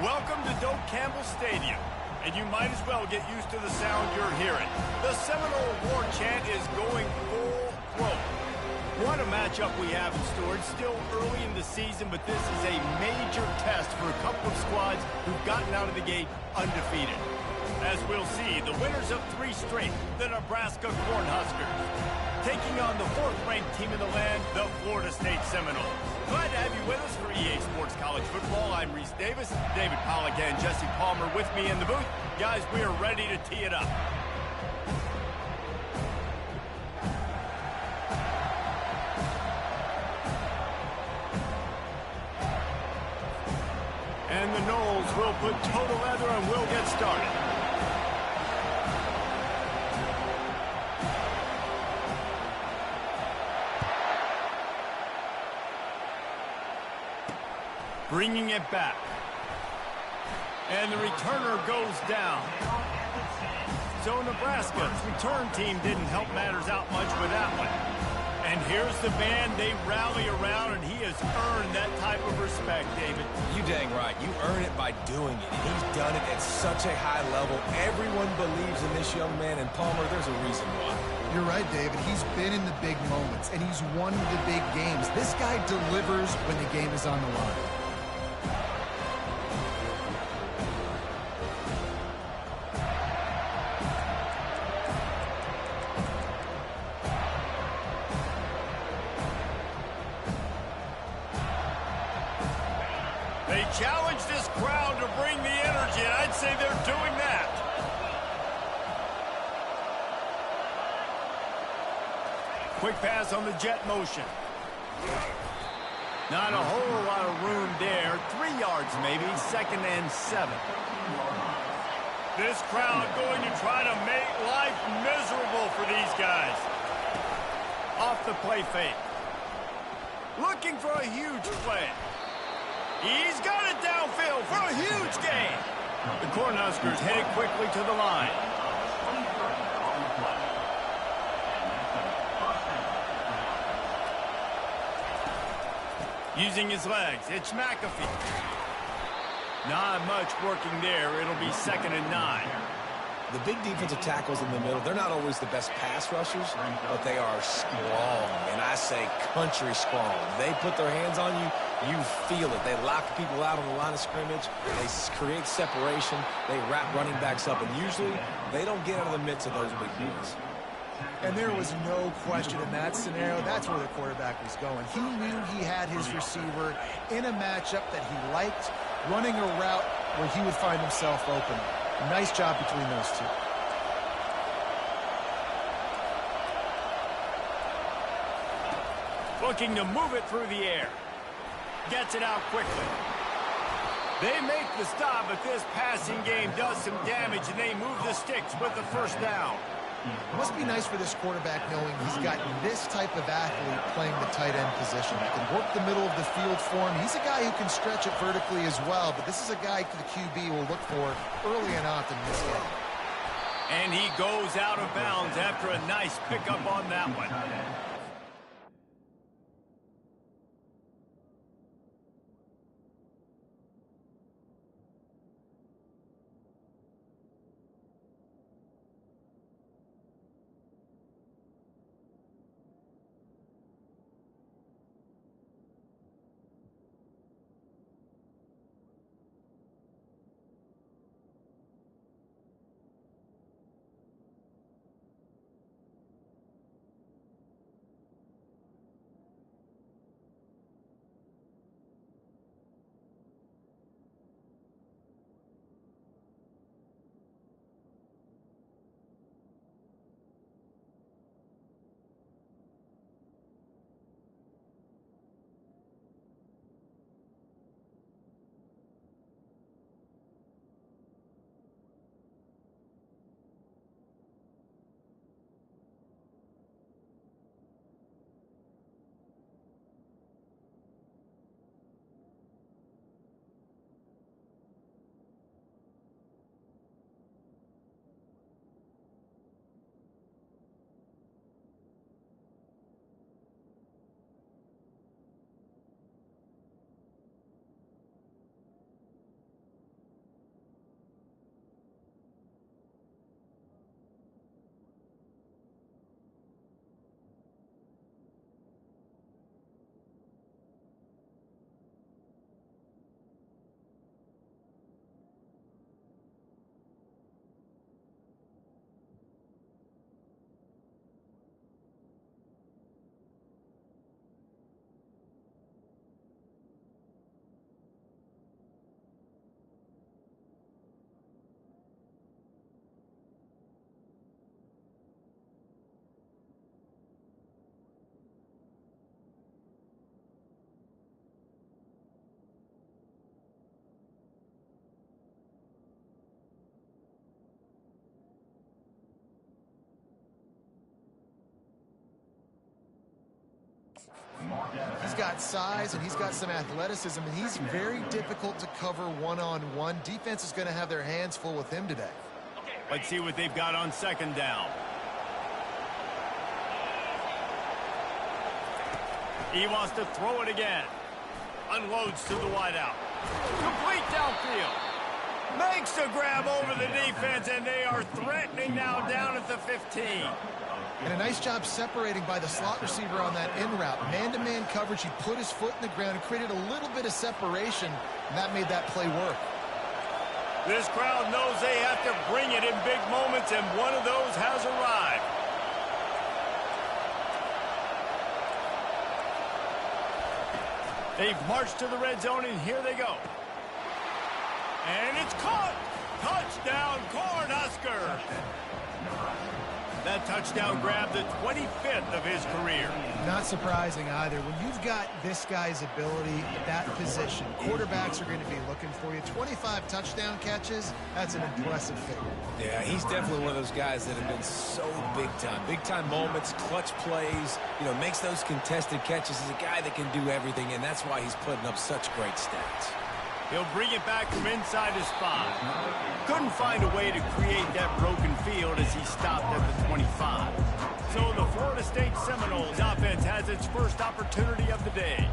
Welcome to Doak Campbell Stadium, and you might as well get used to the sound you're hearing. The Seminole war chant is going full throat. What a matchup we have in store. It's still early in the season, but this is a major test for a couple of squads who've gotten out of the gate undefeated. As we'll see, the winners of 3 straight, the Nebraska Cornhuskers, taking on the 4th-ranked team in the land, the Florida State Seminoles. Glad to have you with us for EA Sports College Football. I'm Reese Davis, David Pollack and Jesse Palmer with me in the booth. Guys, we are ready to tee it up. And the Noles will put total leather and we'll get started. Bringing it back. And the returner goes down. So Nebraska's return team didn't help matters out much with that one. And here's the band they rally around, and he has earned that type of respect, David. You dang right. You earn it by doing it. And he's done it at such a high level. Everyone believes in this young man, and Palmer, there's a reason why. You're right, David. He's been in the big moments, and he's won the big games. This guy delivers when the game is on the line. They challenge this crowd to bring the energy, and I'd say they're doing that. Quick pass on the jet motion. Not a whole lot of room there. 3 yards maybe, 2nd and 7. This crowd going to try to make life miserable for these guys. Off the play fake. Looking for a huge play. He's got it downfield for a huge gain. The Cornhuskers headed quickly to the line. Using his legs, it's McAfee. Not much working there. It'll be 2nd and 9. The big defensive tackles in the middle, they're not always the best pass rushers, but they are strong, and I say country strong. They put their hands on you, you feel it. They lock people out on the line of scrimmage. They create separation. They wrap running backs up, and usually they don't get out of the midst of those big boys. And there was no question in that scenario. That's where the quarterback was going. He knew he had his receiver in a matchup that he liked, running a route where he would find himself open. Nice job between those two. Looking to move it through the air. Gets it out quickly. They make the stop, but this passing game does some damage, and they move the sticks with the 1st down. It must be nice for this quarterback knowing he's got this type of athlete playing the tight end position. He can work the middle of the field for him. He's a guy who can stretch it vertically as well, but this is a guy the QB will look for early and often in this game. And he goes out of bounds after a nice pickup on that one. He's got size and he's got some athleticism, and he's very difficult to cover one-on-one. Defense is going to have their hands full with him today. Let's see what they've got on second down. He wants to throw it again. Unloads to the wideout. Complete downfield. Makes the grab over the defense, and they are threatening now down at the 15. And a nice job separating by the slot receiver on that in route. Man-to-man coverage, he put his foot in the ground and created a little bit of separation, and that made that play work. This crowd knows they have to bring it in big moments, and one of those has arrived. They've marched to the red zone, and here they go. And it's caught! Touchdown, Cornhuskers! That touchdown grabbed the 25th of his career. Not surprising either. When you've got this guy's ability at that position, quarterbacks are going to be looking for you. 25 touchdown catches, that's an impressive figure. Yeah, he's definitely one of those guys that have been so big time. Big time moments, clutch plays, makes those contested catches. He's a guy that can do everything, and that's why he's putting up such great stats. He'll bring it back from inside his 5. Couldn't find a way to create that broken field as he stopped at the 25. So the Florida State Seminoles offense has its first opportunity of the day.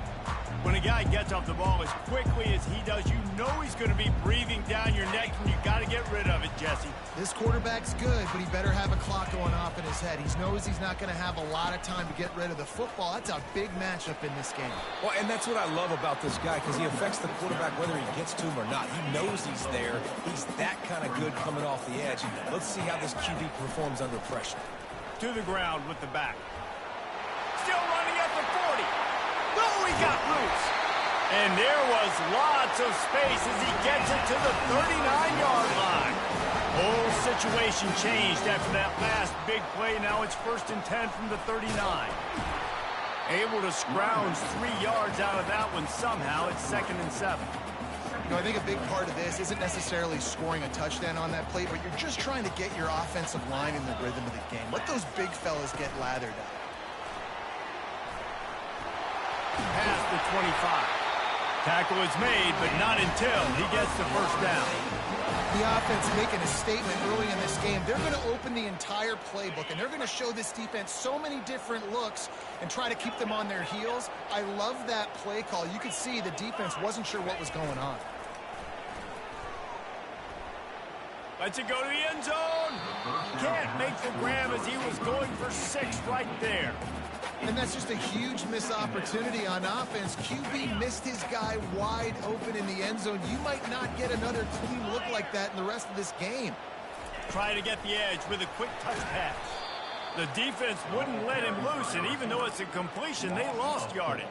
When a guy gets off the ball as quickly as he does, you know he's going to be breathing down your neck, and you got to get rid of it, Jesse. This quarterback's good, but he better have a clock going off in his head. He knows he's not going to have a lot of time to get rid of the football. That's a big matchup in this game. Well, and that's what I love about this guy, because he affects the quarterback whether he gets to him or not. He knows he's there. He's that kind of good coming off the edge. Let's see how this QB performs under pressure. To the ground with the back. Still running at the 40. No, he got loose. And there was lots of space as he gets it to the 39-yard line. Whole situation changed after that last big play. Now it's 1st and 10 from the 39. Able to scrounge 3 yards out of that one somehow. It's 2nd and 7. I think a big part of this isn't necessarily scoring a touchdown on that play, but you're just trying to get your offensive line in the rhythm of the game. Let those big fellas get lathered up. Past the 25. Tackle is made, but not until he gets the first down. The offense making a statement early in this game. They're going to open the entire playbook, and they're going to show this defense so many different looks and try to keep them on their heels. I love that play call. You could see the defense wasn't sure what was going on. Lets it go to the end zone. Can't make the grab as he was going for 6 right there. And that's just a huge missed opportunity on offense. QB missed his guy wide open in the end zone. You might not get another clean look like that in the rest of this game. Try to get the edge with a quick touch pass. The defense wouldn't let him loose, and even though it's a completion, they lost yardage.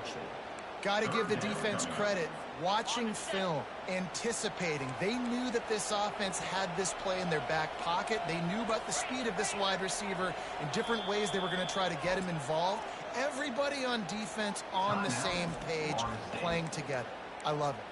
Got to give the defense credit. Watching film, anticipating. They knew that this offense had this play in their back pocket. They knew about the speed of this wide receiver in different ways they were going to try to get him involved. Everybody on defense on the same page, playing together. I love it.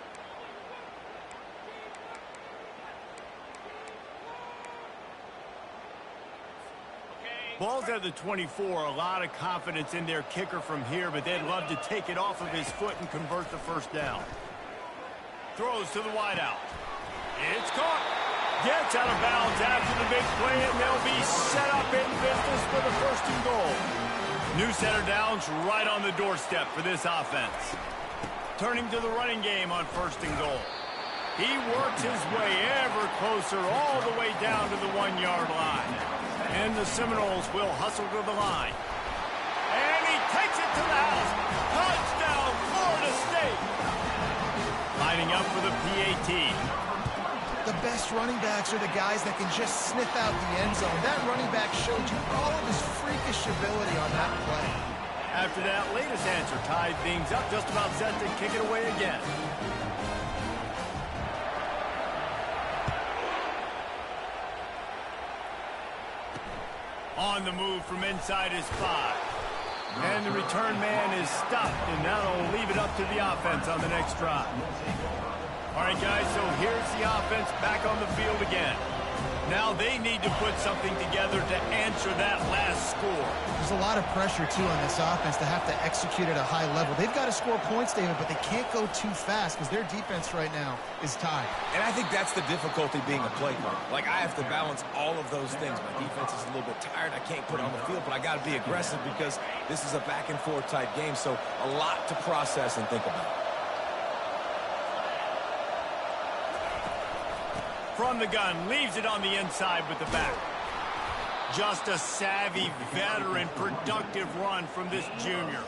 Ball's at the 24. A lot of confidence in their kicker from here, but they'd love to take it off of his foot and convert the first down. Throws to the wideout. It's caught. Gets out of bounds after the big play, and they'll be set up in business for the 1st and goal. New center downs right on the doorstep for this offense. Turning to the running game on 1st and goal. He works his way ever closer all the way down to the 1-yard line. And the Seminoles will hustle to the line. And he takes it to the house. Touchdown, Florida State. Lining up for the PAT. The best running backs are the guys that can just sniff out the end zone. That running back showed you all of his freakish ability on that play. After that latest answer tied things up, just about set to kick it away again. On the move from inside his 5. And the return man is stopped, and now they'll leave it up to the offense on the next drive. All right, guys, so here's the offense back on the field again. Now they need to put something together to answer that last score. There's a lot of pressure, too, on this offense to have to execute at a high level. They've got to score points, David, but they can't go too fast because their defense right now is tied. And I think that's the difficulty being a play caller. Like, I have to balance all of those things. My defense is a little bit tired. I can't put it on the field, but I got to be aggressive because this is a back-and-forth type game, so a lot to process and think about. From the gun, leaves it on the inside with the back. Just a savvy, veteran, productive run from this junior.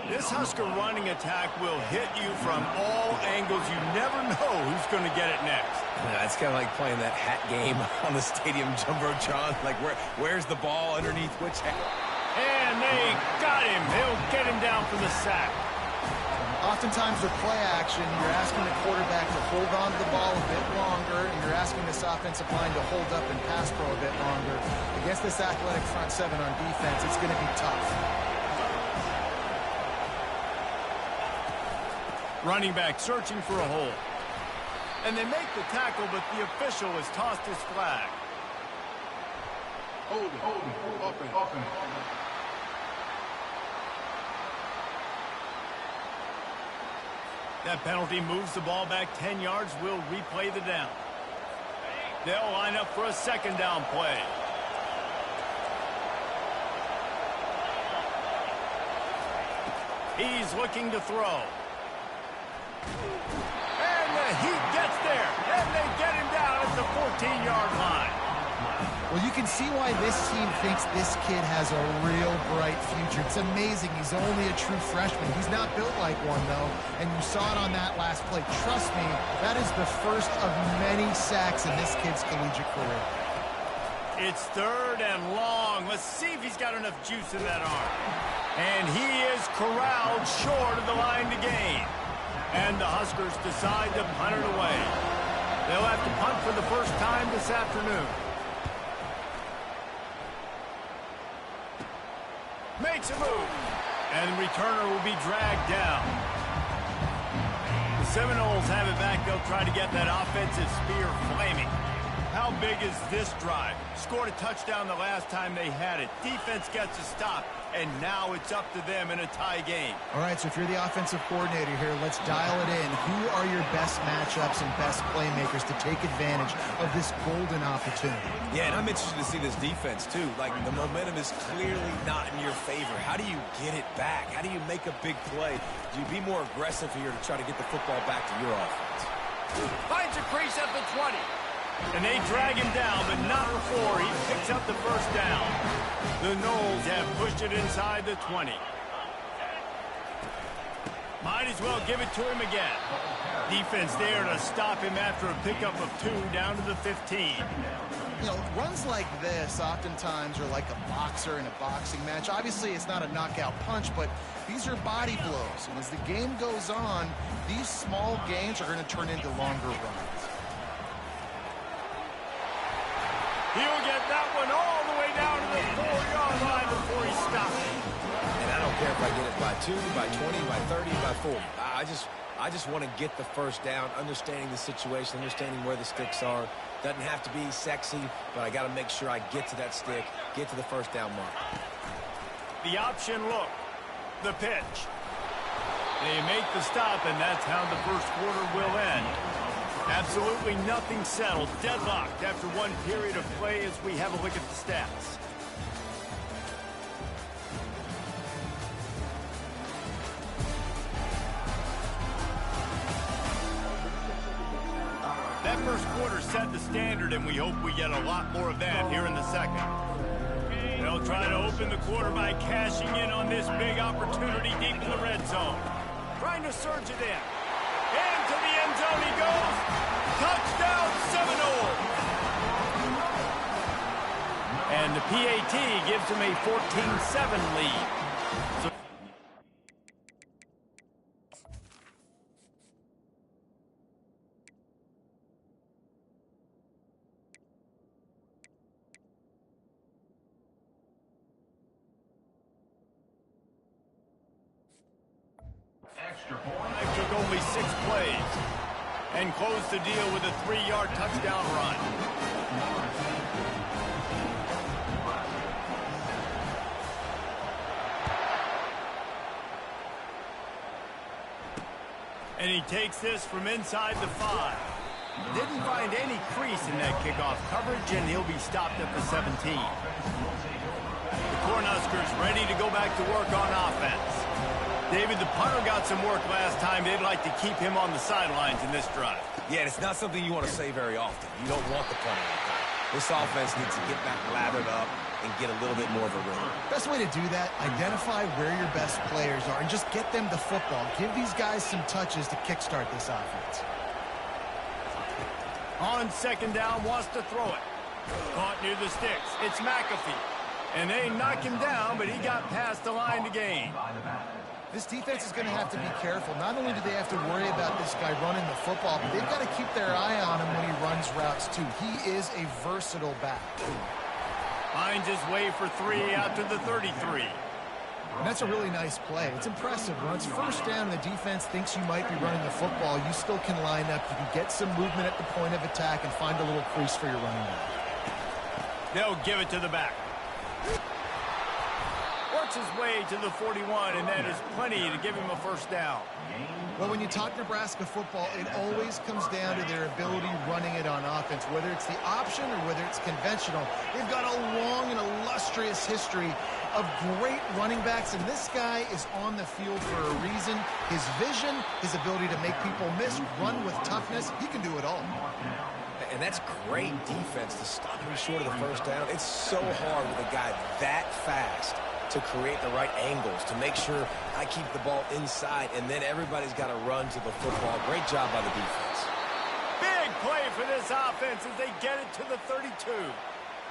This Husker running attack will hit you from all angles. You never know who's going to get it next. Yeah, it's kind of like playing that hat game on the stadium jumbotron. Like, where's the ball underneath which hat? And they got him. They'll get him down for the sack. Oftentimes with play action, you're asking the quarterback to hold on to the ball a bit longer, and you're asking this offensive line to hold up and pass pro a bit longer. Against this athletic front seven on defense, it's going to be tough. Running back searching for a hole. And they make the tackle, but the official has tossed his flag. Hold it, open. That penalty moves the ball back 10 yards. We'll replay the down. They'll line up for a second down play. He's looking to throw. And the heat gets there. And they get him down at the 14-yard line. Well, you can see why this team thinks this kid has a real bright future. It's amazing. He's only a true freshman. He's not built like one, though, and you saw it on that last play. Trust me, that is the first of many sacks in this kid's collegiate career. It's third and long. Let's see if he's got enough juice in that arm. And he is corralled short of the line to gain. And the Huskers decide to punt it away. They'll have to punt for the first time this afternoon. Makes a move, and the returner will be dragged down. The Seminoles have it back. They'll try to get that offensive spear flaming. How big is this drive? Scored a touchdown the last time they had it. Defense gets a stop, and now it's up to them in a tie game. All right, so if you're the offensive coordinator here, let's dial it in. Who are your best matchups and best playmakers to take advantage of this golden opportunity? Yeah, and I'm interested to see this defense, too. Like, the momentum is clearly not in your favor. How do you get it back? How do you make a big play? Do you be more aggressive here to try to get the football back to your offense? Finds a crease at the 20. And they drag him down, but not before he picks up the first down. The Noles have pushed it inside the 20. Might as well give it to him again. Defense there to stop him after a pickup of 2 down to the 15. You know, runs like this oftentimes are like a boxer in a boxing match. Obviously, it's not a knockout punch, but these are body blows. And as the game goes on, these small gains are going to turn into longer runs. He'll get that one all the way down to the 4-yard line before he stops it. And I don't care if I get it by 2, by 20, by 30, by 40. I just want to get the first down, understanding the situation, understanding where the sticks are. Doesn't have to be sexy, but I got to make sure I get to that stick, get to the first down mark. The option look, the pitch. They make the stop, and that's how the first quarter will end. Absolutely nothing settled, deadlocked after one period of play as we have a look at the stats. That first quarter set the standard, and we hope we get a lot more of that here in the second. They'll try to open the quarter by cashing in on this big opportunity deep in the red zone. Trying to surge it in. Into the end zone he goes. Touchdown, Seminoles. And the PAT gives him a 14-7 lead. So it took only 6 plays and closed the deal with a 3-yard touchdown run. And he takes this from inside the 5. Didn't find any crease in that kickoff coverage, and he'll be stopped at the 17. The Cornhuskers ready to go back to work on offense. David, the punter got some work last time. They'd like to keep him on the sidelines in this drive. Yeah, and it's not something you want to say very often. You don't want the punter like that. This offense needs to get back lathered up and get a little bit more of a rhythm. Best way to do that, identify where your best players are and just get them the football. Give these guys some touches to kickstart this offense. On second down, wants to throw it. Caught near the sticks. It's McAfee. And they knock him down, but he got past the line to gain. This defense is going to have to be careful. Not only do they have to worry about this guy running the football, but they've got to keep their eye on him when he runs routes, too. He is a versatile back. Finds his way for 3 out to the 33. And that's a really nice play. It's impressive. When it's first down and the defense thinks you might be running the football, you still can line up. You can get some movement at the point of attack and find a little crease for your running back. They'll give it to the back. Works his way to the 41, and that is plenty to give him a first down. Well, when you talk Nebraska football, it always comes down to their ability running it on offense, whether it's the option or whether it's conventional. They've got a long and illustrious history of great running backs, and this guy is on the field for a reason. His vision, his ability to make people miss, run with toughness, he can do it all. And that's great defense to stop him short of the first down. It's so hard with a guy that fast to create the right angles, to make sure I keep the ball inside, and then everybody's got to run to the football. Great job by the defense. Big play for this offense as they get it to the 32.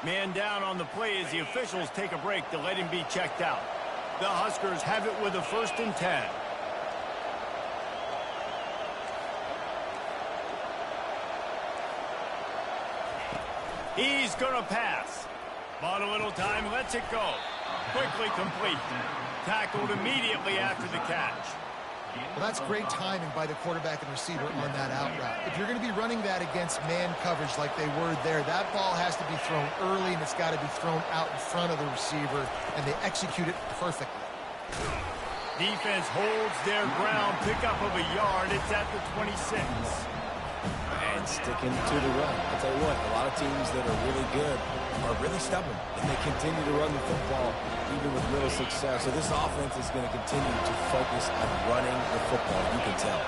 Man down on the play as the officials take a break to let him be checked out. The Huskers have it with a 1st and 10. He's going to pass. Bought a little time, lets it go. Quickly complete. Tackled immediately after the catch. Well, that's great timing by the quarterback and receiver on that out route. If you're going to be running that against man coverage like they were there, that ball has to be thrown early, and it's got to be thrown out in front of the receiver, and they execute it perfectly. Defense holds their ground, pickup of a yard. It's at the 26. And sticking to the run. I'll tell you what, a lot of teams that are really good are really stubborn, and they continue to run the football even with little success. So this offense is going to continue to focus on running the football. You can tell.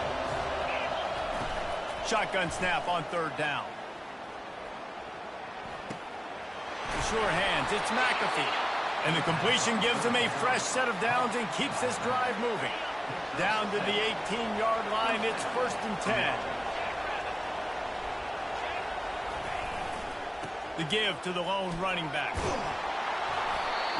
Shotgun snap on 3rd down. Sure hands, it's McAfee. And the completion gives him a fresh set of downs and keeps this drive moving. Down to the 18-yard line, it's 1st and 10. The give to the lone running back.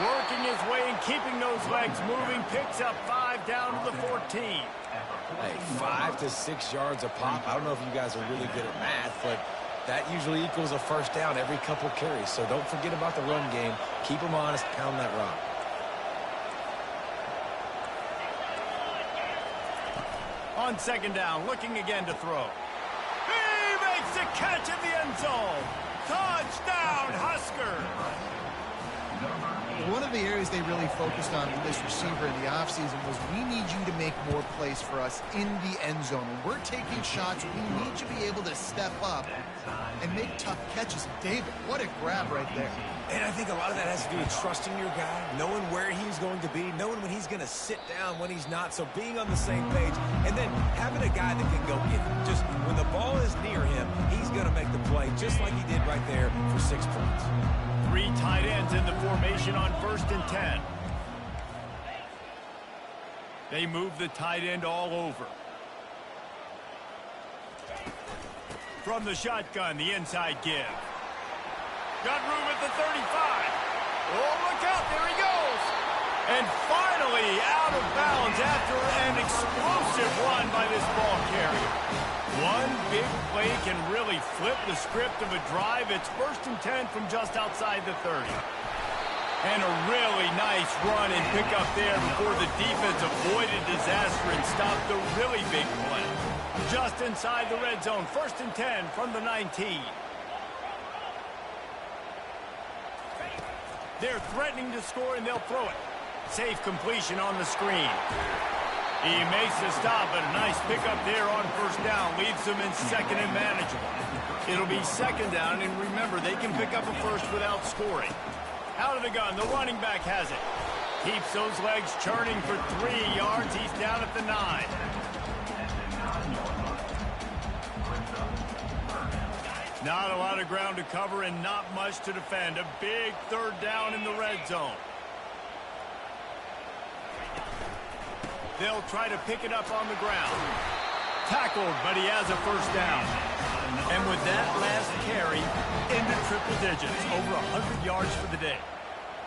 Working his way and keeping those legs moving. Picks up 5 down to the 14. Hey, 5 to 6 yards a pop. I don't know if you guys are really good at math, but that usually equals a first down every couple carries. So don't forget about the run game. Keep them honest. Pound that rock. On 2nd down, looking again to throw. He makes the catch in the end zone. Touchdown, Huskers! One of the areas they really focused on with this receiver in the offseason was we need you to make more plays for us in the end zone. When we're taking shots, we need you to be able to step up and make tough catches. David, what a grab right there. And I think a lot of that has to do with trusting your guy, knowing where he's going to be, knowing when he's going to sit down, when he's not. So being on the same page, and then having a guy that can go get him. Just when the ball is near him, he's going to make the play, just like he did right there for 6 points. 3 tight ends in the formation on 1st and 10. They move the tight end all over. From the shotgun, the inside give. Got room at the 35. Oh, look out, there he goes. And finally out of bounds after an explosive run by this ball carrier. One big play can really flip the script of a drive. It's 1st and 10 from just outside the 30. And a really nice run and pick up there before the defense avoided disaster and stopped the really big play. Just inside the red zone, 1st and 10 from the 19. They're threatening to score, and they'll throw it. Safe completion on the screen. He makes the stop, but a nice pickup there on first down. Leaves them in second and manageable. It'll be second down, and remember, they can pick up a first without scoring. Out of the gun, the running back has it. Keeps those legs churning for 3 yards. He's down at the 9. Not a lot of ground to cover and not much to defend. A big third down in the red zone. They'll try to pick it up on the ground. Tackled, but he has a first down. And with that last carry, into triple digits, over 100 yards for the day.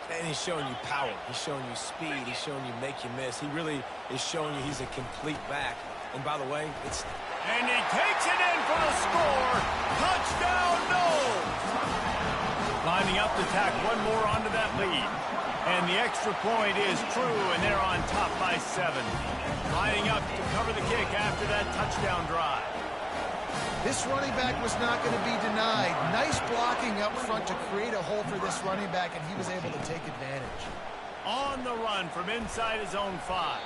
And he's showing you power. He's showing you speed. He's showing you make you miss. He really is showing you he's a complete back. And by the way, it's... And he takes it in for the score. Touchdown, Noles! Lining up to tack one more onto that lead. And the extra point is true, and they're on top by 7. Lining up to cover the kick after that touchdown drive. This running back was not going to be denied. Nice blocking up front to create a hole for this running back, and he was able to take advantage. On the run from inside his own 5.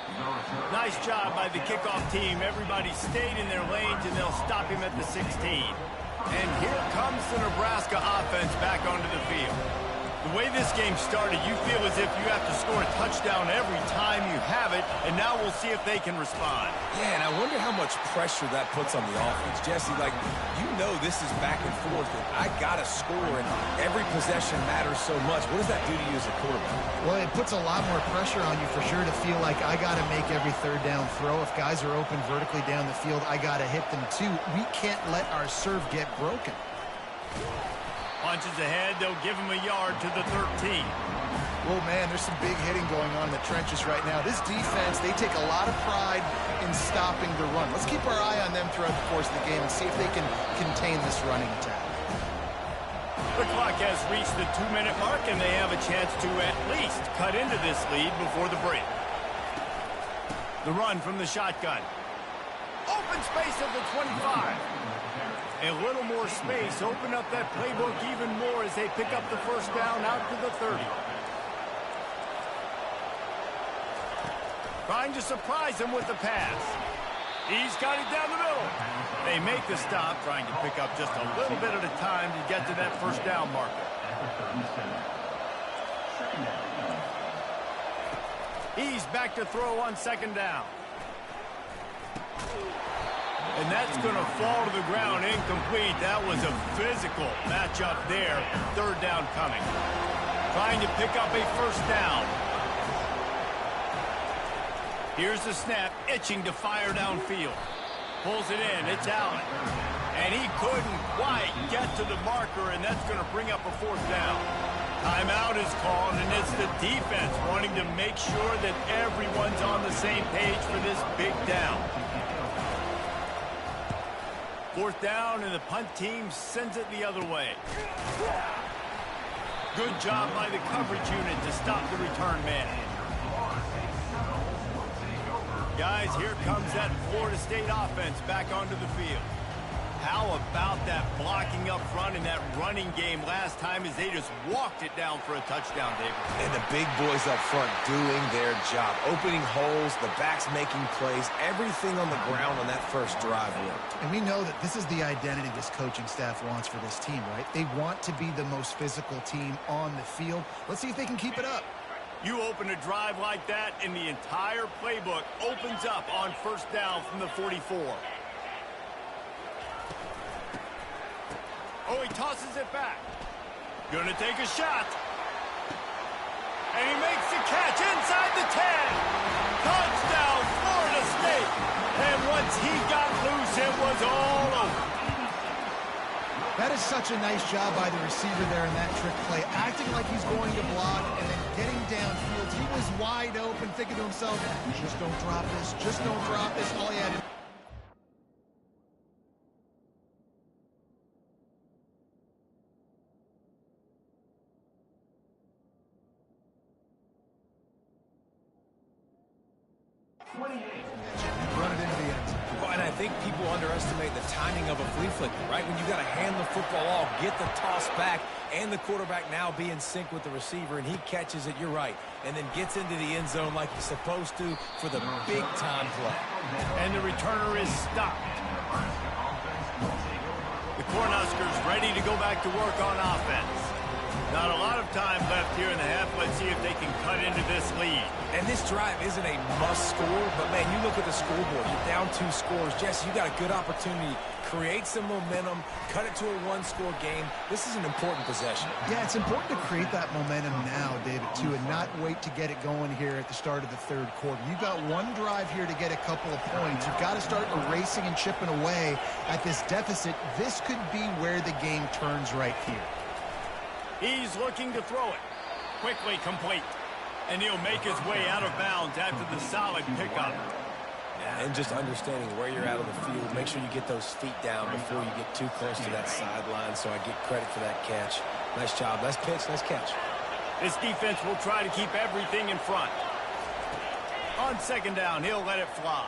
Nice job by the kickoff team. Everybody stayed in their lanes, and they'll stop him at the 16. And here comes the Nebraska offense back onto the field. The way this game started, you feel as if you have to score a touchdown every time you have it, and now we'll see if they can respond. Yeah, and I wonder how much pressure that puts on the offense. Jesse, like, you know this is back and forth, and I got to score, and every possession matters so much. What does that do to you as a quarterback? Well, it puts a lot more pressure on you for sure to feel like I got to make every third down throw. If guys are open vertically down the field, I got to hit them too. We can't let our serve get broken. Punches ahead, they'll give him a yard to the 13. Oh, man, there's some big hitting going on in the trenches right now. This defense, they take a lot of pride in stopping the run. Let's keep our eye on them throughout the course of the game and see if they can contain this running attack. The clock has reached the 2-minute mark, and they have a chance to at least cut into this lead before the break. The run from the shotgun. Open space at the 25. A little more space, open up that playbook even more as they pick up the first down out to the 30. Trying to surprise him with the pass. He's got it down the middle. They make the stop, trying to pick up just a little bit at a time to get to that first down marker. He's back to throw on second down. And that's going to fall to the ground incomplete. That was a physical matchup there. Third down coming. Trying to pick up a first down. Here's the snap, itching to fire downfield. Pulls it in, it's Allen. And he couldn't quite get to the marker, and that's going to bring up a fourth down. Timeout is called, and it's the defense wanting to make sure that everyone's on the same page for this big down. Fourth down, and the punt team sends it the other way. Good job by the coverage unit to stop the return man. Guys, here comes that Florida State offense back onto the field. How about that blocking up front in that running game last time as they just walked it down for a touchdown, David? And the big boys up front doing their job. Opening holes, the backs making plays, everything on the ground on that first drive worked. And we know that this is the identity this coaching staff wants for this team, right? They want to be the most physical team on the field. Let's see if they can keep it up. You open a drive like that, and the entire playbook opens up on first down from the 44. Oh, he tosses it back. Gonna take a shot. And he makes the catch inside the 10. Touchdown, Florida State. And once he got loose, it was all over. That is such a nice job by the receiver there in that trick play, acting like he's going to block and then getting downfield. He was wide open, thinking to himself, just don't drop this, just don't drop this. All he had to run it into the end zone. Well, and I think people underestimate the timing of a flea flicker, right? When you got to hand the football off, get the toss back, and the quarterback now be in sync with the receiver, and he catches it, you're right, and then gets into the end zone like he's supposed to for the big-time play. And the returner is stopped. The Cornhuskers ready to go back to work on offense. Not a lot of time left here in the half. Let's see if they can cut into this lead. And this drive isn't a must score, but, man, you look at the scoreboard. You're down 2 scores. Jesse, you got a good opportunity. Create some momentum. Cut it to a 1-score game. This is an important possession. Yeah, it's important to create that momentum now, David, too, and not wait to get it going here at the start of the third quarter. You've got one drive here to get a couple of points. You've got to start erasing and chipping away at this deficit. This could be where the game turns right here. He's looking to throw it. Quickly complete. And he'll make his way out of bounds after the solid pickup. Yeah, and just understanding where you're out of the field. Make sure you get those feet down before you get too close to that sideline, so I get credit for that catch. Nice job. Nice pitch. Nice catch. This defense will try to keep everything in front. On second down, he'll let it fly.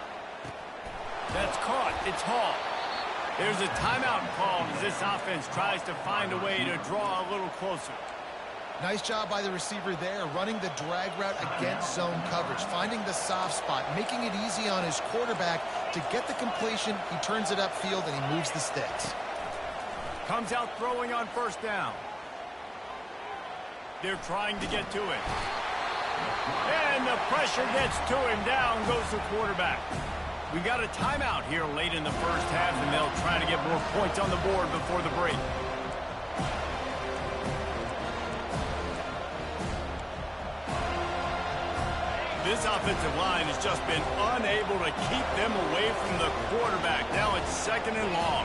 That's caught. It's Hall. There's a timeout called as this offense tries to find a way to draw a little closer. Nice job by the receiver there, running the drag route against zone coverage, finding the soft spot, making it easy on his quarterback to get the completion. He turns it upfield, and he moves the sticks. Comes out throwing on first down. They're trying to get to it. And the pressure gets to him. Down goes the quarterback. We got a timeout here late in the first half, and they'll try to get more points on the board before the break. This offensive line has just been unable to keep them away from the quarterback. Now it's second and long.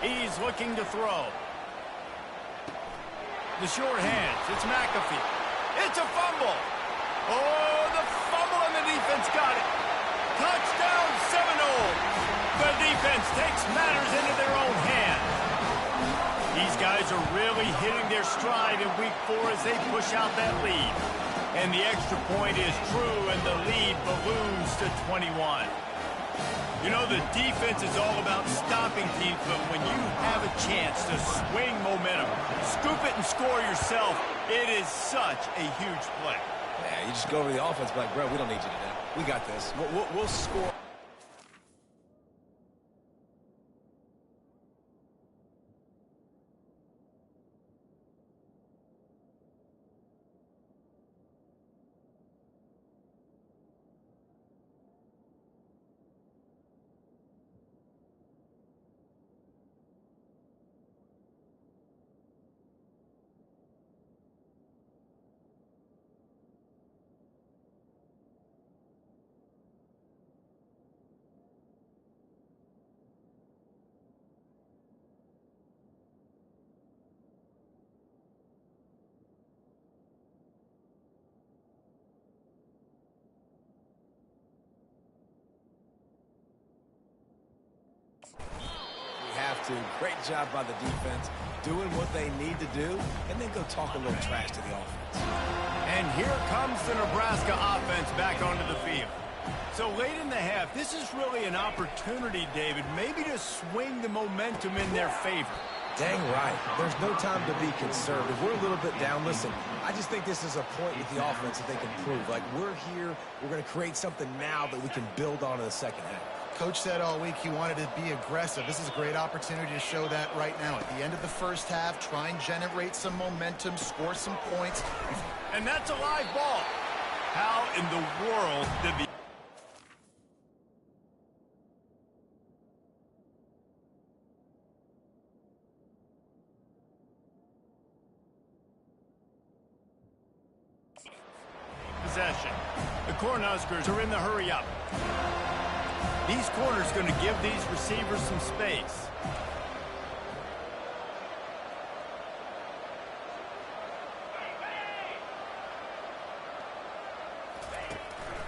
He's looking to throw. The short hands. It's McAfee. It's a fumble. Oh, the fumble, and the defense got it. Touchdown, Seminoles. The defense takes matters into their own hands. These guys are really hitting their stride in week 4 as they push out that lead. And the extra point is true, and the lead balloons to 21. You know, the defense is all about stopping teams, but when you have a chance to swing momentum, scoop it and score yourself, it is such a huge play. Yeah, you just go over the offense, like, bro, we don't need you today. We got this. We'll score. Great job by the defense, doing what they need to do, and then go talk a little trash to the offense. And here comes the Nebraska offense back onto the field. So late in the half, this is really an opportunity, David, maybe to swing the momentum in their favor. Dang right. There's no time to be conservative. We're a little bit down. Listen, I just think this is a point with the offense that they can prove. Like, we're here, we're going to create something now that we can build on in the second half. Coach said all week he wanted to be aggressive. This is a great opportunity to show that right now. At the end of the first half, try and generate some momentum, score some points. And that's a live ball. How in the world did the possession? The Cornhuskers are in the hurry up. These corners going to give these receivers some space.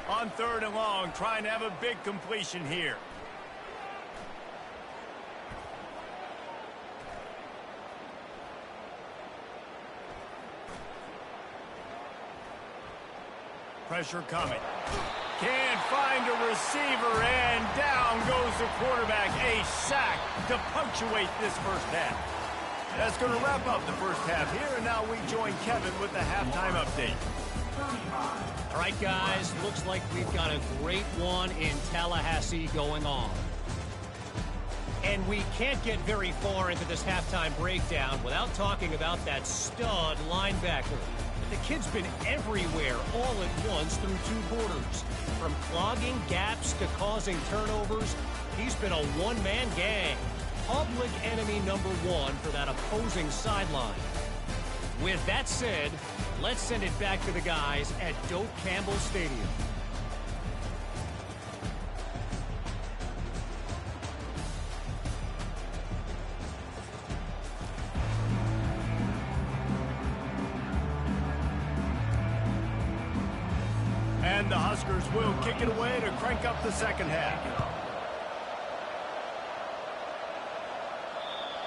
On third and long, trying to have a big completion here. Pressure coming. Can't find a receiver, and down goes the quarterback. A sack to punctuate this first half. That's going to wrap up the first half here, and now we join Kevin with the halftime update. All right, guys, looks like we've got a great one in Tallahassee going on. And we can't get very far into this halftime breakdown without talking about that stud linebacker. The kid's been everywhere all at once through two quarters. From clogging gaps to causing turnovers, he's been a one-man gang. Public enemy number one for that opposing sideline. With that said, let's send it back to the guys at Doak Campbell Stadium. And the Huskers will kick it away to crank up the second half.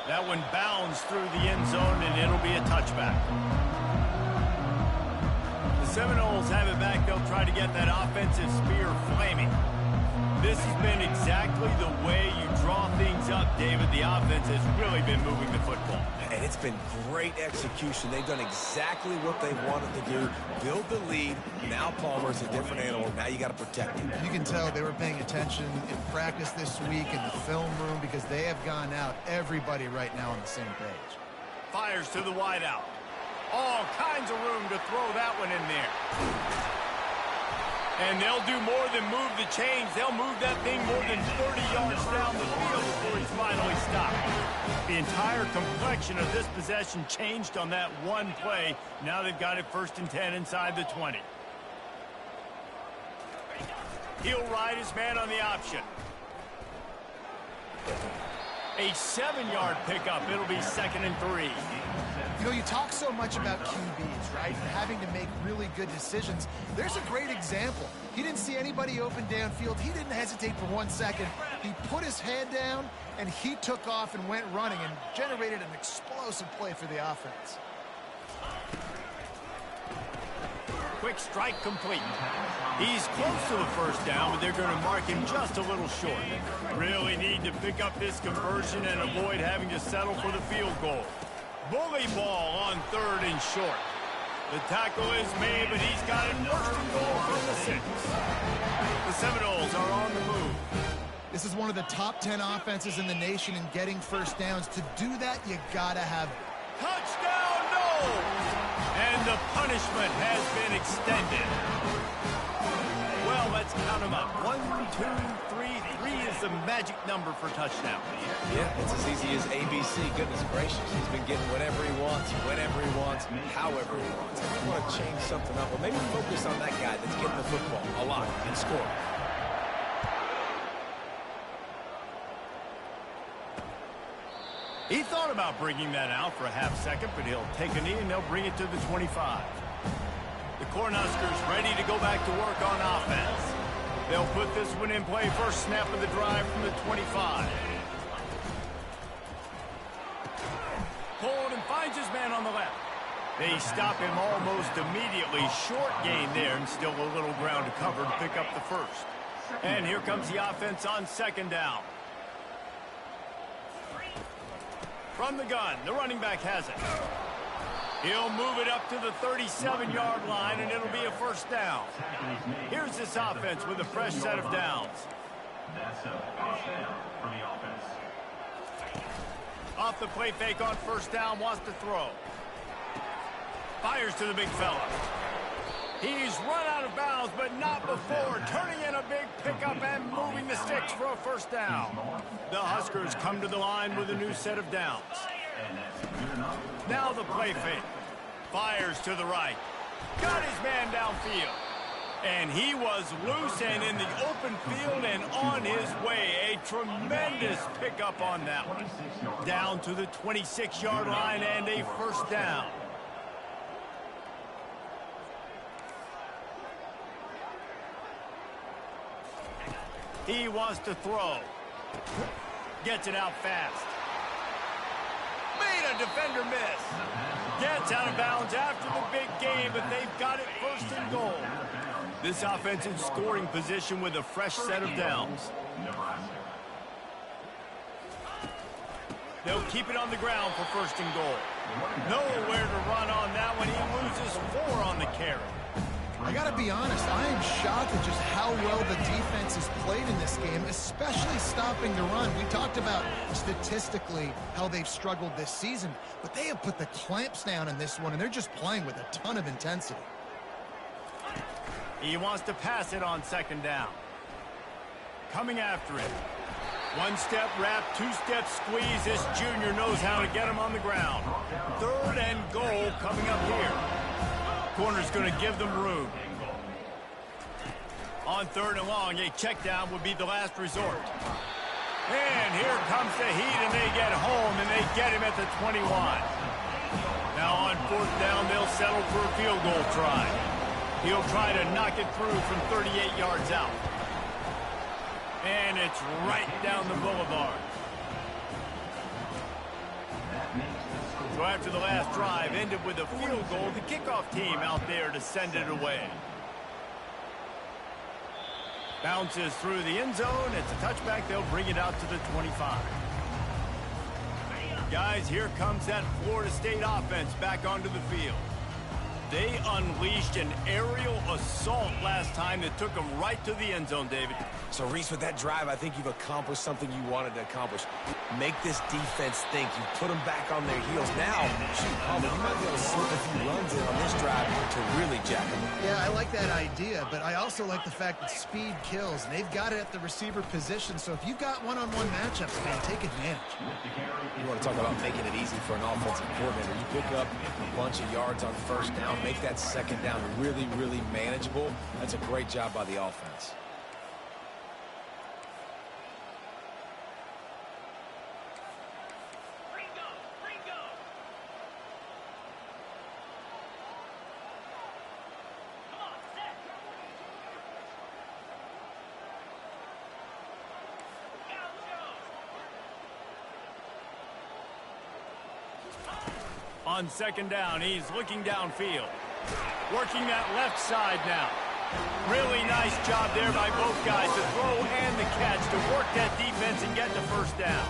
That one bounds through the end zone, and it'll be a touchback. The Seminoles have it back. They'll try to get that offensive spear flaming. This has been exactly the way you draw things up, David. The offense has really been moving the football. And it's been great execution. They've done exactly what they wanted to do. Build the lead. Now Palmer's a different animal. Now you got to protect him. You can tell they were paying attention in practice this week in the film room because they have gone out, everybody right now on the same page. Fires to the wideout. All kinds of room to throw that one in there. And they'll do more than move the chains. They'll move that thing more than 30 yards down the field before he's finally stopped. The entire complexion of this possession changed on that one play. Now they've got it 1st and 10 inside the 20. He'll ride his man on the option. A 7-yard pickup. It'll be 2nd and 3. You know, you talk so much about QBs, right? Having to make really good decisions. There's a great example. He didn't see anybody open downfield. He didn't hesitate for 1 second. He put his head down, and he took off and went running and generated an explosive play for the offense. Quick strike complete. He's close to the first down, but they're going to mark him just a little short. Really need to pick up this conversion and avoid having to settle for the field goal. Bully ball on 3rd and short. The tackle is made, but he's got it 1st and goal from the 6. The Seminoles are on the move. This is one of the top 10 offenses in the nation in getting first downs. To do that, you got to have... Touchdown, no! And the punishment has been extended. Well, let's count them up. 1, 2, 3. 3 is the magic number for touchdown. Yeah, it's as easy as ABC. Goodness gracious. He's been getting whatever he wants, whenever he wants, however he wants. I want to change something up, or maybe focus on that guy that's getting the football a lot and scoring. He thought about bringing that out for a half second, but he'll take a knee and they'll bring it to the 25. The Cornhuskers ready to go back to work on offense. They'll put this one in play. First snap of the drive from the 25. Pulled and finds his man on the left. They stop him almost immediately. Short gain there and still a little ground to cover to pick up the first. And here comes the offense on 2nd down. From the gun, the running back has it. He'll move it up to the 37-yard line, and it'll be a 1st down. Here's this offense with a fresh set of downs. That's a 1st down for the offense. Off the play fake on 1st down, wants to throw. Fires to the big fella. He's run out of bounds, but not before. Turning in a big pickup and moving the sticks for a 1st down. The Huskers come to the line with a new set of downs. Now the play fake. Fires to the right. Got his man downfield. And he was loose and in the open field and on his way. A tremendous pickup on that one. Down to the 26-yard line and a 1st down. He wants to throw. Gets it out fast. Made a defender miss. Gets out of bounds after the big game, but they've got it 1st and goal. This offense in scoring position with a fresh set of downs. Nebraska. They'll keep it on the ground for first and goal. Nowhere to run on that one. He loses 4 on the carry. I got to be honest, I am shocked at just how well the defense has played in this game, especially stopping the run. We talked about statistically how they've struggled this season, but they have put the clamps down in this one, and they're just playing with a ton of intensity. He wants to pass it on second down. Coming after it. One-step wrap, two-step squeeze. This junior knows how to get him on the ground. Third and goal coming up here. Corner's going to give them room. On third and long, a check down would be the last resort. And here comes the heat, and they get home, and they get him at the 21. Now on fourth down, they'll settle for a field goal try. He'll try to knock it through from 38 yards out. And it's right down the boulevard. So after the last drive ended with a field goal, the kickoff team out there to send it away. Bounces through the end zone. It's a touchback. They'll bring it out to the 25. Guys, here comes that Florida State offense back onto the field. They unleashed an aerial assault last time that took them right to the end zone, David. So, Reese, with that drive, I think you've accomplished something you wanted to accomplish. Make this defense think. You put them back on their heels. Now, shoot, Palmer, you might be able to slip a few runs in on this drive to really jack them. Yeah, I like that idea, but I also like the fact that speed kills. They've got it at the receiver position, so if you've got one-on-one matchups, man, take advantage. You want to talk about making it easy for an offensive coordinator. You pick up a bunch of yards on first down, make that second down really, really manageable. That's a great job by the offense. On second down, he's looking downfield. Working that left side now. Really nice job there by both guys, the throw and the catch, to work that defense and get the first down.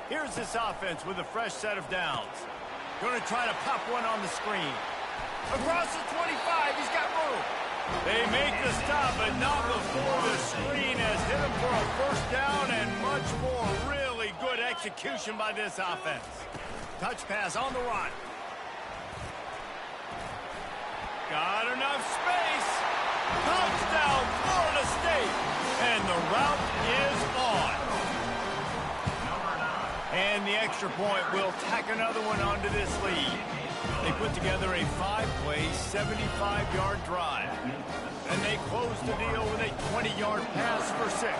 Here's this offense with a fresh set of downs. Going to try to pop one on the screen. Across the 25, he's got room. They make the stop, but not before the screen has hit him for a first down and much more. Really good execution by this offense. Touch pass on the run. Got enough space. Touchdown, Florida State. And the route is on. And the extra point will tack another one onto this lead. They put together a 5-play, 75-yard drive. And they close the deal with a 20-yard pass for 6.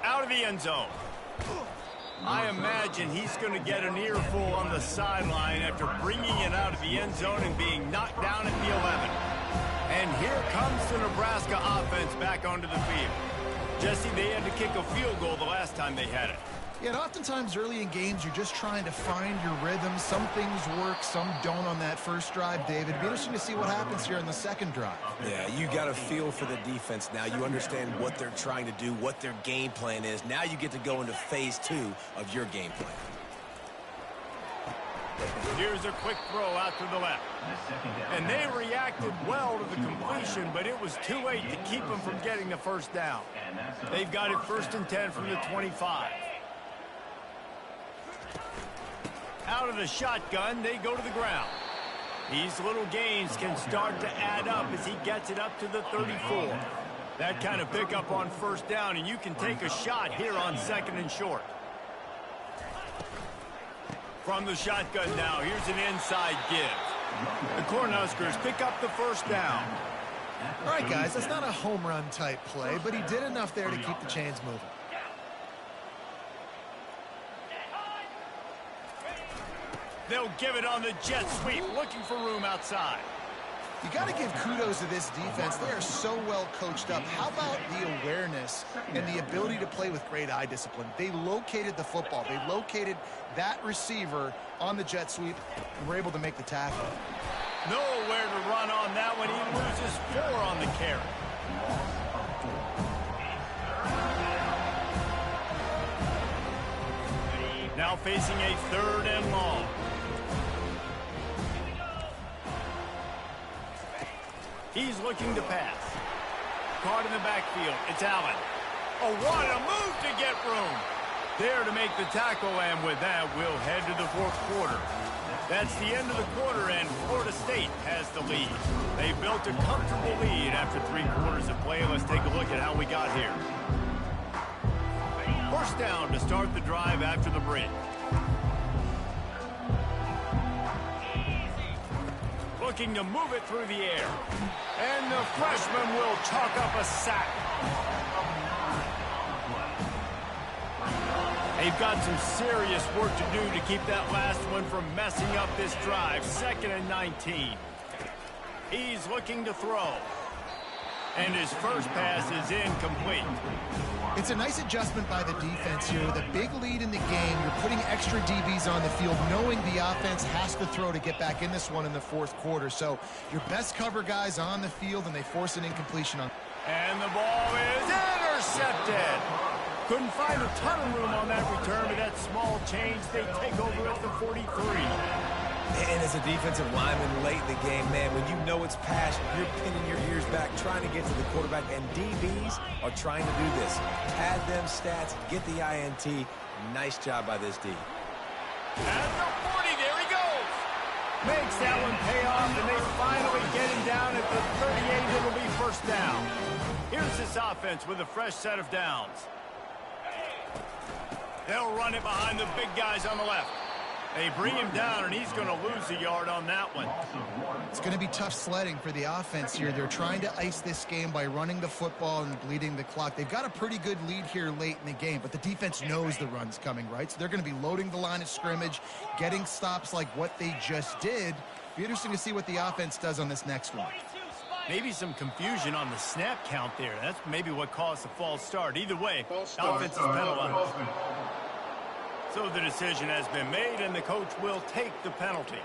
Out of the end zone. I imagine he's going to get an earful on the sideline after bringing it out of the end zone and being knocked down at the 11. And here comes the Nebraska offense back onto the field. Jesse, they had to kick a field goal the last time they had it. Yeah, and oftentimes early in games, you're just trying to find your rhythm. Some things work, some don't on that first drive, David. It'd be interesting to see what happens here in the second drive. Yeah, you got a feel for the defense now. You understand what they're trying to do, what their game plan is. Now you get to go into phase 2 of your game plan. Here's a quick throw out to the left. And they reacted well to the completion, but it was too late to keep them from getting the first down. They've got it 1st and 10 from the 25. Out of the shotgun, they go to the ground. These little gains can start to add up as he gets it up to the 34. That kind of pickup on first down, and you can take a shot here on 2nd and short. From the shotgun now, here's an inside give. The Cornhuskers pick up the first down. All right, guys, that's not a home run type play, but he did enough there to keep the chains moving. They'll give it on the jet sweep, looking for room outside. You got to give kudos to this defense. They are so well coached up. How about the awareness and the ability to play with great eye discipline? They located the football. They located that receiver on the jet sweep and were able to make the tackle. Nowhere to run on that one. He loses 4 on the carry. Now facing a 3rd and long. He's looking to pass. Caught in the backfield. It's Allen. Oh, what a move to get room. There to make the tackle, and with that, we'll head to the 4th quarter. That's the end of the quarter, and Florida State has the lead. They built a comfortable lead after 3 quarters of play. Let's take a look at how we got here. 1st down to start the drive after the break. Looking to move it through the air. And the freshman will chalk up a sack. They've got some serious work to do to keep that last one from messing up this drive. 2nd and 19. He's looking to throw. And his first pass is incomplete. It's a nice adjustment by the defense here. With a big lead in the game, you're putting extra DBs on the field, knowing the offense has to throw to get back in this one in the 4th quarter. So your best cover guys on the field, and they force an incompletion on. And the ball is intercepted. Couldn't find a ton of room on that return, but that small change, they take over at the 43. And as a defensive lineman late in the game, man, when you know it's past, you're pinning your ears back, trying to get to the quarterback, and DBs are trying to do this. Pad them stats, get the INT. Nice job by this D. At the 40, there he goes. Makes that one pay off, and they finally get him down at the 38. It'll be 1st down. Here's this offense with a fresh set of downs. They'll run it behind the big guys on the left. They bring him down, and he's going to lose a yard on that one. It's going to be tough sledding for the offense here. They're trying to ice this game by running the football and bleeding the clock. They've got a pretty good lead here late in the game, but the defense knows the run's coming, right? So they're going to be loading the line of scrimmage, getting stops like what they just did. Be interesting to see what the offense does on this next one. Maybe some confusion on the snap count there. That's maybe what caused the false start. Either way, offense is penalized. So the decision has been made, and the coach will take the penalty.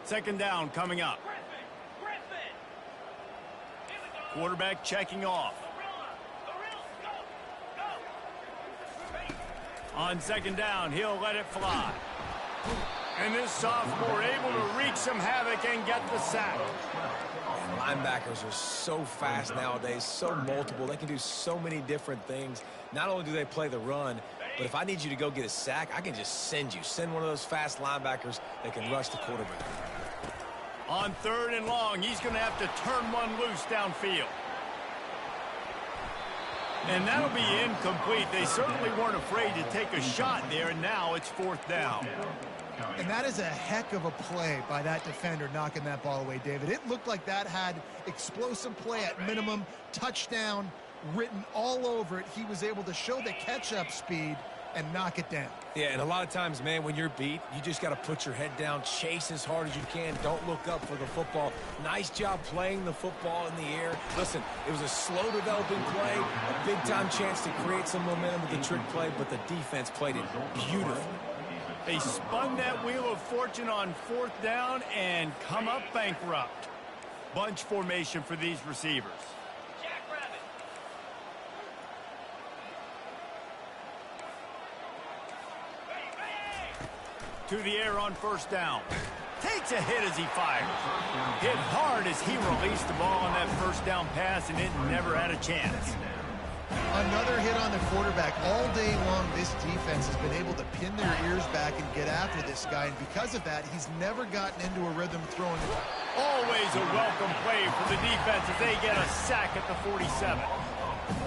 2nd down coming up. Quarterback checking off. On 2nd down, he'll let it fly. And this sophomore able to wreak some havoc and get the sack. And linebackers are so fast nowadays, so multiple. They can do so many different things. Not only do they play the run, but if I need you to go get a sack, I can just send you. Send one of those fast linebackers that can rush the quarterback. On 3rd and long, he's going to have to turn one loose downfield. And that'll be incomplete. They certainly weren't afraid to take a shot there, and now it's 4th down. And that is a heck of a play by that defender knocking that ball away, David. It looked like that had explosive play at minimum, touchdown written all over it. He was able to show the catch-up speed and knock it down. Yeah, and a lot of times, man, when you're beat, you just got to put your head down, chase as hard as you can. Don't look up for the football. Nice job playing the football in the air. Listen, it was a slow developing play, a big-time chance to create some momentum with the trick play, but the defense played it beautifully. They spun that wheel of fortune on 4th down and come up bankrupt. Bunch formation for these receivers. To the air on 1st down. Takes a hit as he fires. Hit hard as he released the ball on that 1st down pass, and it never had a chance. Another hit on the quarterback. All day long, this defense has been able to pin their ears back and get after this guy, and because of that, he's never gotten into a rhythm throwing the ball. Always a welcome play for the defense as they get a sack at the 47.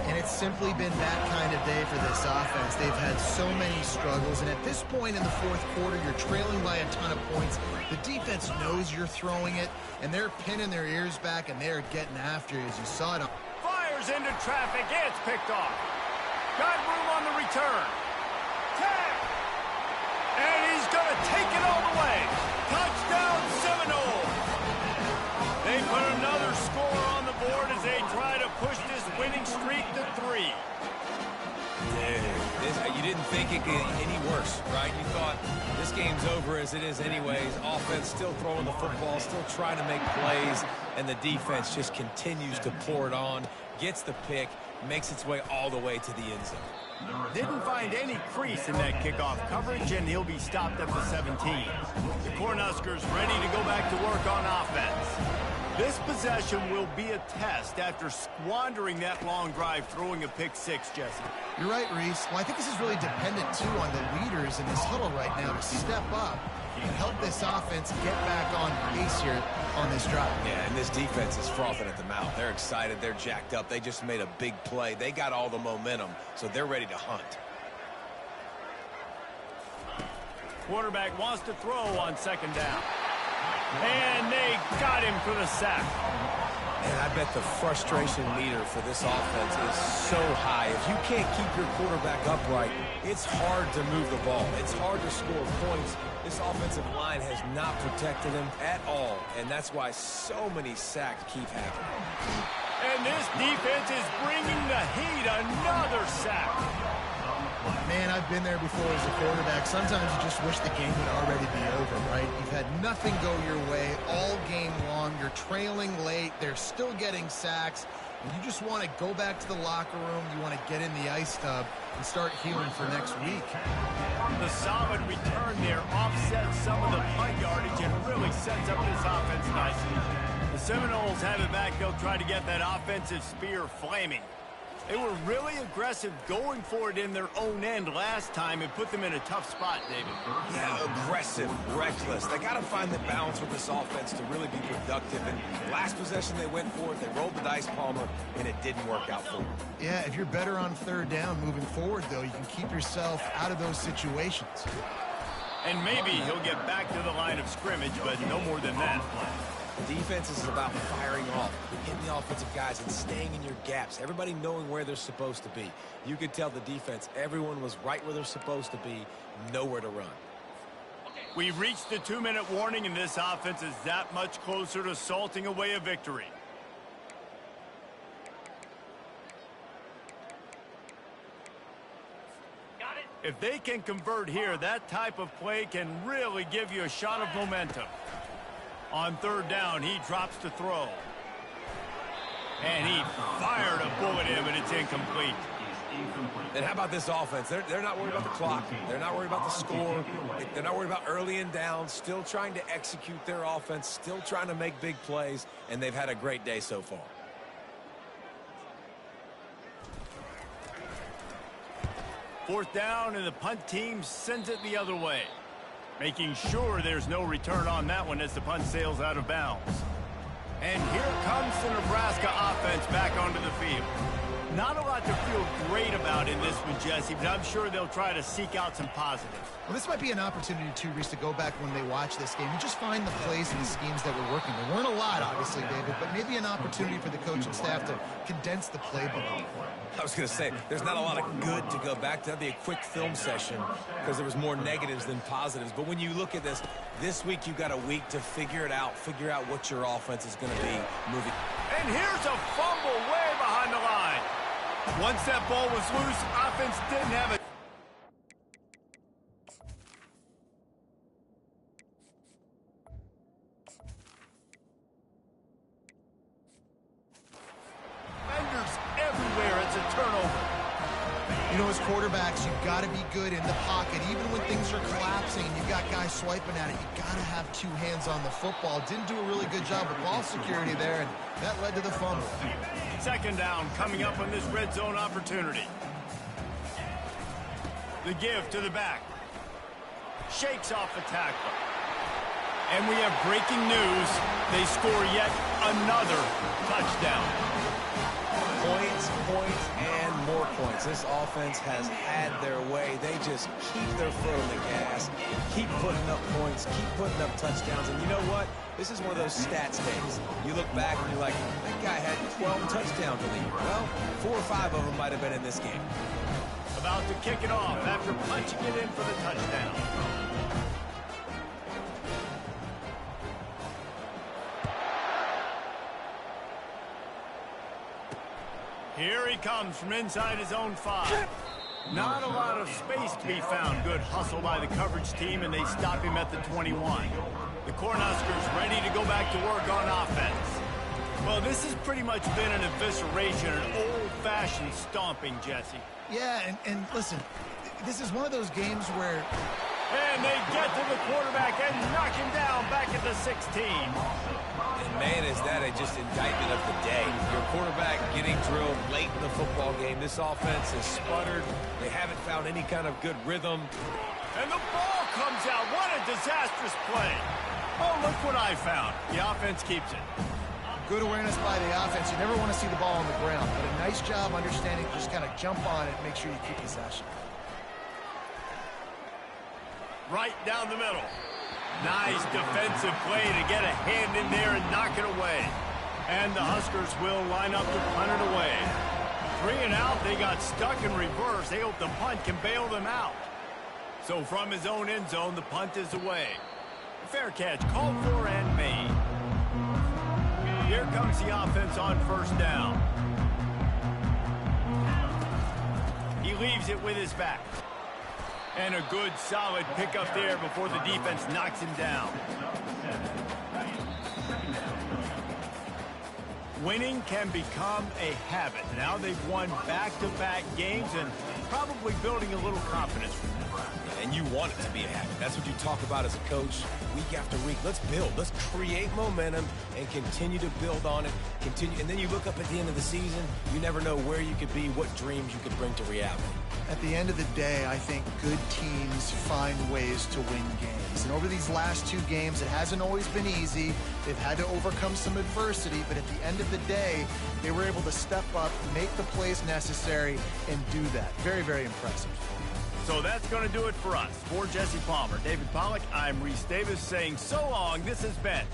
And it's simply been that kind of day for this offense. They've had so many struggles, and at this point in the 4th quarter, you're trailing by a ton of points. The defense knows you're throwing it, and they're pinning their ears back, and they're getting after you, as you saw it on. Fires into traffic. It's picked off. Got room on the return. Tag. And he's going to take it all the way. Touchdown, Seminoles. think it could get any worse, right? You thought this game's over as it is anyways. Offense still throwing the football, still trying to make plays, and the defense just continues to pour it on, gets the pick, makes its way all the way to the end zone. Didn't find any crease in that kickoff coverage, and he'll be stopped at the 17. The Cornhuskers ready to go back to work on offense. This possession will be a test after squandering that long drive throwing a pick-6, Jesse. You're right, Reese. Well, I think this is really dependent, too, on the leaders in this huddle right now to step up and help this offense get back on pace here on this drive. Yeah, and this defense is frothing at the mouth. They're excited. They're jacked up. They just made a big play. They got all the momentum, so they're ready to hunt. Quarterback wants to throw on second down. And they got him for the sack. And I bet the frustration meter for this offense is so high. If you can't keep your quarterback upright, it's hard to move the ball. It's hard to score points. This offensive line has not protected him at all, and that's why so many sacks keep happening. And this defense is bringing the heat. Another sack. Man, I've been there before as a quarterback. Sometimes you just wish the game would already be over, right? You've had nothing go your way all game long. You're trailing late. They're still getting sacks. And you just want to go back to the locker room. You want to get in the ice tub and start healing for next week. The solid return there offsets some of the punt yardage and really sets up this offense nicely. The Seminoles have it back. They'll try to get that offensive spear flaming. They were really aggressive going for it in their own end last time and put them in a tough spot, David. Yeah, aggressive, reckless. They got to find the balance with this offense to really be productive. And last possession they went for it, they rolled the dice, Palmer, and it didn't work out for them. Yeah, if you're better on third down moving forward, though, you can keep yourself out of those situations. And maybe he'll get back to the line of scrimmage, but no more than that. Defense is about firing off, hitting the offensive guys and staying in your gaps. Everybody knowing where they're supposed to be. You could tell the defense, everyone was right where they're supposed to be, nowhere to run. We've reached the 2-minute warning, and this offense is that much closer to salting away a victory. If they can convert here, that type of play can really give you a shot of momentum. On third down, he drops to throw. And he fired a bullet in, but it's incomplete. And how about this offense? They're not worried about the clock. They're not worried about the score. They're not worried about early and down. Still trying to execute their offense. Still trying to make big plays. And they've had a great day so far. Fourth down, and the punt team sends it the other way. Making sure there's no return on that one as the punt sails out of bounds. And here comes the Nebraska offense back onto the field. Not a lot to feel great about in this one, Jesse, but I'm sure they'll try to seek out some positives. Well, this might be an opportunity, too, Reese, to go back when they watch this game and just find the plays and the schemes that were working. There weren't a lot, obviously, David, but maybe an opportunity for the coaching staff to condense the playbook. I was going to say, there's not a lot of good to go back to. That'd be a quick film session because there was more negatives than positives. But when you look at this week you've got a week to figure it out, figure out what your offense is going to be moving. And here's a fumble way behind the line. Once that ball was loose, offense didn't have it. Defenders everywhere. It's a turnover. You know, as quarterbacks, you've got to be good in the pocket. Even when things are collapsing and you've got guys swiping at it, you've got to have two hands on the football. Didn't do a really good job with ball security there, and that led to the fumble. Second down coming up on this red zone opportunity. The give to the back. Shakes off the tackle. And we have breaking news. They score yet another touchdown. Points, and more points. This offense has had their way. They just keep their foot on the gas, keep putting up points, keep putting up touchdowns. And you know what? This is one of those stats days. You look back and you're like, that guy had 12 touchdowns in the year. Well, 4 or 5 of them might have been in this game. About to kick it off after punching it in for the touchdown. Here he comes from inside his own 5. Not a lot of space to be found. Good hustle by the coverage team, and they stop him at the 21. The Cornhuskers ready to go back to work on offense. Well, this has pretty much been an evisceration, an old-fashioned stomping, Jesse. Yeah, and listen, this is one of those games where... And they get to the quarterback and knock him down back at the 16. And man, is that just indictment of the day. Your quarterback getting drilled late in the football game. This offense has sputtered. They haven't found any kind of good rhythm. And the ball comes out. What a disastrous play. Oh, look what I found. The offense keeps it. Good awareness by the offense. You never want to see the ball on the ground, but a nice job understanding to just kind of jump on it and make sure you keep possession. Right down the middle. Nice defensive play to get a hand in there and knock it away. And the Huskers will line up to punt it away. 3 and out, they got stuck in reverse. They hope the punt can bail them out. So from his own end zone, the punt is away. Fair catch called for and made. Here comes the offense on first down. He leaves it with his back. And a good, solid pickup there before the defense knocks him down. Winning can become a habit. Now they've won back-to-back games and probably building a little confidence from that. And you want it to be a habit. That's what you talk about as a coach week after week. Let's build. Let's create momentum and continue to build on it. And then you look up at the end of the season, you never know where you could be, what dreams you could bring to reality. At the end of the day, I think good teams find ways to win games. And over these last 2 games, it hasn't always been easy. They've had to overcome some adversity, but at the end of the day, they were able to step up, make the plays necessary, and do that. Very, very impressive. So that's going to do it for us. For Jesse Palmer, David Pollack, I'm Reese Davis saying so long. This has been